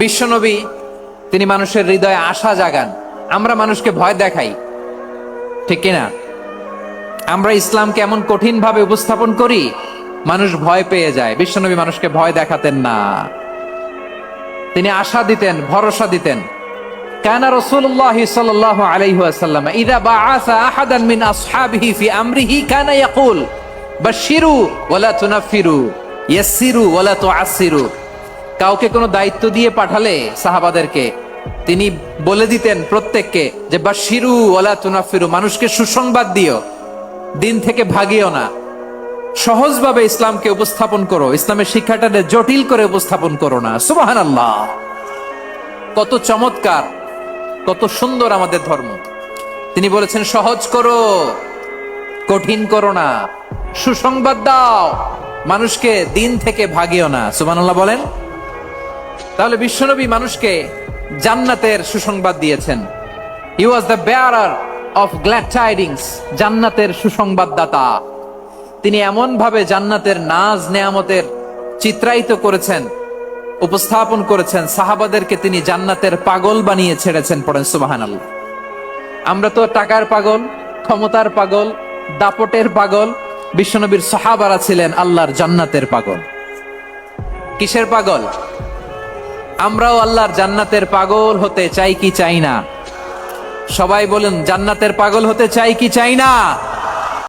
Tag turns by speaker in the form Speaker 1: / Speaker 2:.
Speaker 1: বিশ্বনবী তিনি মানুষের হৃদয়ে আশা জাগান। আমরা মানুষকে ভয় দেখাই, ঠিক কিনা? আমরা ইসলামকে এমন কঠিন ভাবে উপস্থাপন করি, মানুষ ভয় পেয়ে যায়। বিশ্বনবী মানুষকে ভয় দেখাতেন না, তিনি আশা দিতেন, ভরসা দিতেন। কানা রাসূলুল্লাহ সাল্লাল্লাহু আলাইহি ওয়াসাল্লাম ইযা বাআসা আহাদান মিন আসহাবিহি ফি আমরিহি কানা ইয়াকুল বাশশিরু ওয়ালা তুনাফিরু ইয়াসসিরু ওয়ালা তুআসসিরু। কাউকে কোনো দায়িত্ব দিয়ে পাঠালে সাহাবাদেরকে তিনি বলে দিতেন প্রত্যেককে যে বাশশিরু ওয়ালা তুনাফিরু, মানুষকে সুসংবাদ দিও, দিন থেকে ভাগিও না। সহজভাবে ইসলামকে উপস্থাপন করো, ইসলামের শিক্ষাটাকে জটিল করে উপস্থাপন করো না। সুবহানাল্লাহ, কত চমৎকার, কত সুন্দর আমাদের ধর্ম। তিনি বলেছেন সহজ করো, কঠিন করো না, সুসংবাদ দাও, মানুষকে দিন থেকে ভাগিও না। সুবহানাল্লাহ বলেন। তাহলে বিশ্বনবী মানুষকে জান্নাতের সুসংবাদ দিয়েছেন। He was the bearer of glad tidings, জান্নাতের সুসংবাদদাতা। তিনি এমন ভাবে জান্নাতের নাজ নেয়ামতের চিত্রায়িত করেছেন, উপস্থাপন করেছেন, সাহাবাদেরকে তিনি জান্নাতের পাগল বানিয়ে ছেড়েছেন। পড়েন সুবহানাল্লাহ। আমরা তো টাকার পাগল, ক্ষমতার পাগল, দাপটের পাগল। বিশ্বনবীর সাহাবারা ছিলেন আল্লাহর জান্নাতের পাগল। কিসের পাগল? আমরাও আল্লাহর জান্নাতের পাগল হতে চাই কি চাই না? সবাই বলেন, জান্নাতের পাগল হতে চাই কি চাই না?